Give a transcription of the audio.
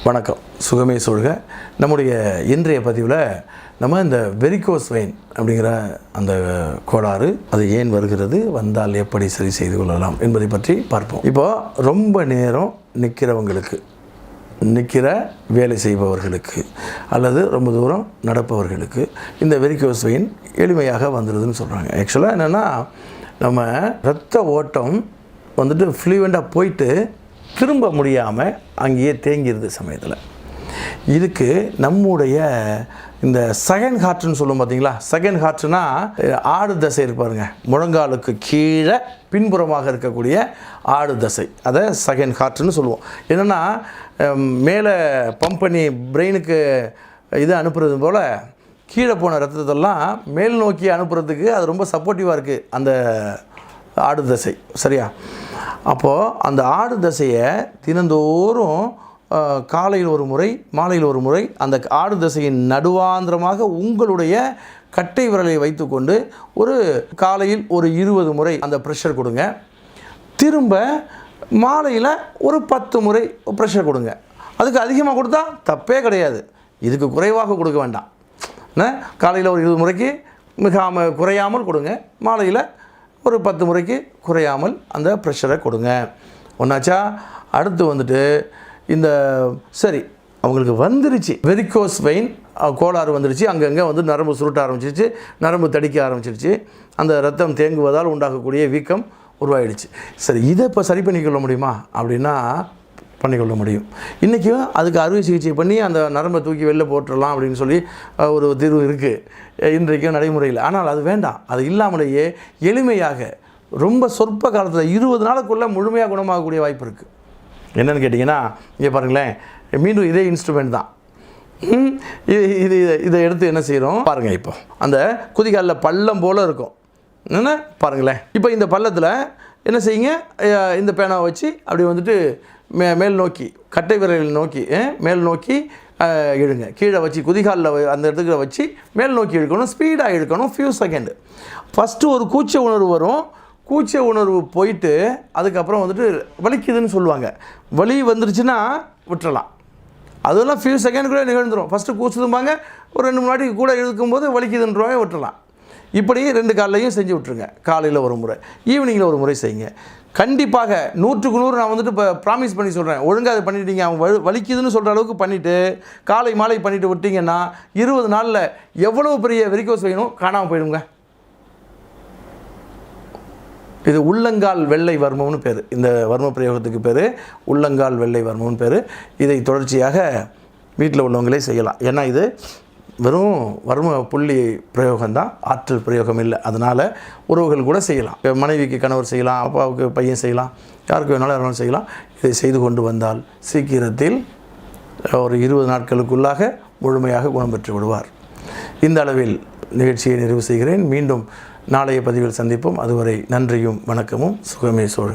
வணக்கம். சுகமே சொல்க. நம்முடைய இன்றைய பதிவில் நம்ம இந்த வெரிகோஸ் வெயின் அப்படிங்கிற அந்த கோளாறு அது ஏன் வருகிறது, வந்தால் எப்படி சரி செய்து கொள்ளலாம் என்பதை பற்றி பார்ப்போம். இப்போது ரொம்ப நேரம் நிற்கிற வேலை செய்பவர்களுக்கு அல்லது ரொம்ப தூரம் நடப்பவர்களுக்கு இந்த வெரிகோஸ் வெயின் எளிமையாக வந்துடுதுன்னு சொல்கிறாங்க. ஆக்சுவலாக என்னென்னா, நம்ம இரத்த ஓட்டம் வந்துட்டு ஃப்ளூவெண்ட்டாக போயிட்டு திரும்ப முடியாமல் அங்கேயே தேங்கிடுது சமயத்தில். இதுக்கு நம்முடைய இந்த செகண்ட் ஹார்ட்னு சொல்லுவோம் பார்த்தீங்களா. செகண்ட் ஹார்ட்னா ஆடு தசை இருப்பாருங்க, முழங்காலுக்கு கீழே பின்புறமாக இருக்கக்கூடிய ஆடு தசை, அதை செகண்ட் ஹார்ட்னு சொல்லுவோம். என்னென்னா, மேலே பம்ப் பண்ணி பிரெயினுக்கு இது அனுப்புறது போல் கீழே போன ரத்தத்தெல்லாம் மேல் நோக்கி அனுப்புறதுக்கு அது ரொம்ப சப்போர்ட்டிவாக இருக்குது அந்த ஆடு தசை. சரியா? அப்போது அந்த ஆடு தசையை தினந்தோறும் காலையில் ஒரு முறை மாலையில் ஒரு முறை அந்த ஆடு தசையின் நடுவாந்திரமாக உங்களுடைய கட்டை விரலை வைத்துக்கொண்டு ஒரு காலையில் ஒரு 20 முறை அந்த ப்ரெஷர் கொடுங்க. திரும்ப மாலையில் ஒரு 10 முறை ப்ரெஷர் கொடுங்க. அதுக்கு அதிகமாக கொடுத்தா தப்பே கிடையாது, இதுக்கு குறைவாக கொடுக்க வேண்டாம். காலையில் ஒரு 20 முறைக்கு குறையாமல் கொடுங்க, மாலையில் ஒரு 10 முறைக்கு குறையாமல் அந்த ப்ரெஷரை கொடுங்க. ஒன்றாச்சா? அடுத்து வந்துட்டு இந்த சரி அவங்களுக்கு வந்துருச்சு வெரிகோஸ் வெயின் கோளாறு வந்துருச்சு, அங்கங்கே வந்து நரம்பு சுருட்ட ஆரம்பிச்சிருச்சு, நரம்பு தடிக்க ஆரம்பிச்சிருச்சு, அந்த ரத்தம் தேங்குவதால் உண்டாகக்கூடிய வீக்கம் உருவாயிடுச்சு. சரி, இதை இப்போ சரி பண்ணிக்கொள்ள முடியுமா அப்படின்னா பண்ணிக்கொள்ள முடியும். இன்றைக்கும் அதுக்கு அறுவை சிகிச்சை பண்ணி அந்த நரம்பை தூக்கி வெளில போட்டுடலாம் அப்படின்னு சொல்லி ஒரு தீர்வு இருக்குது இன்றைக்கும் நடைமுறையில். ஆனால் அது வேண்டாம். அது இல்லாமலேயே எளிமையாக ரொம்ப சொற்ப காலத்தில் 20 நாளுக்குள்ளே முழுமையாக குணமாகக்கூடிய வாய்ப்பு இருக்குது. என்னென்னு கேட்டிங்கன்னா, இங்கே பாருங்களேன், மீண்டும் இதே இன்ஸ்ட்ருமெண்ட் தான். இதை எடுத்து என்ன செய்கிறோம் பாருங்கள். இப்போ அந்த குதிகாலில் பள்ளம் போல் இருக்கும், என்ன பாருங்களேன். இப்போ இந்த பள்ளத்தில் என்ன செய்யுங்க, இந்த பேனாவை வச்சு அப்படி வந்துட்டு மேல் நோக்கி கட்டை விரலில் நோக்கி மேல் நோக்கி இழுங்க. கீழே வச்சு குதிகாலில் அந்த இடத்துக்கு வச்சு மேல் நோக்கி இழுக்கணும், ஸ்பீடாக இழுக்கணும். Few second. ஃபஸ்ட்டு ஒரு கூச்ச உணர்வு வரும், கூச்ச உணர்வு போயிட்டு அதுக்கப்புறம் வந்துட்டு வலிக்குதுன்னு சொல்லுவாங்க. வலி வந்துருச்சுன்னா விட்டுறலாம், அதெல்லாம் ஃபியூ செகண்டுக்குள்ளே நிகழ்ந்துடும். ஃபஸ்ட்டு கூச்சுதும்பாங்க, ஒரு 2 மணி வாட்டி கூட இழுக்கும்போது வலிக்குதுன்றவங்க விட்டுறலாம். இப்படி 2 காலையும் செஞ்சு விட்ருங்க. காலையில் ஒரு முறை, ஈவினிங்கில் ஒரு முறை செய்யுங்க. கண்டிப்பாக 100க்கு 100 நான் வந்துட்டு இப்போ ப்ராமிஸ் பண்ணி சொல்கிறேன், ஒழுங்காக அதை பண்ணிட்டீங்க, அவங்க வலிக்குதுன்னு சொல்கிற அளவுக்கு பண்ணிவிட்டு காலை மாலை பண்ணிவிட்டு விட்டிங்கன்னா 20 நாளில் எவ்வளோ பெரிய வெரிகோஸ் வெயினும் காணாமல் போயிடுங்க. இது உள்ளங்கால் வெள்ளை வர்மம்னு பேர். இந்த வர்ம பிரயோகத்துக்கு பேர் உள்ளங்கால் வெள்ளை வர்மம்னு பேர். இதை தொடர்ச்சியாக வீட்டில் உள்ளவங்களே செய்யலாம். ஏன்னா இது வெறும் வர்ம புள்ளி பிரயோகம்தான், ஆற்றல் பிரயோகம் இல்லை. அதனால் உறவுகள் கூட செய்யலாம். மனைவிக்கு கணவர் செய்யலாம், அப்பாவுக்கு பையன் செய்யலாம், யாருக்கு வேணாலும் செய்யலாம். இதை செய்து கொண்டு வந்தால் சீக்கிரத்தில் ஒரு 20 நாட்களுக்குள்ளாக முழுமையாக குணம் பெற்று விடுவார். இந்த அளவில் நிகழ்ச்சியை நிறைவு செய்கிறேன். மீண்டும் நாளைய பதிவில் சந்திப்போம். அதுவரை நன்றியும் வணக்கமும். சுகமே சோழ.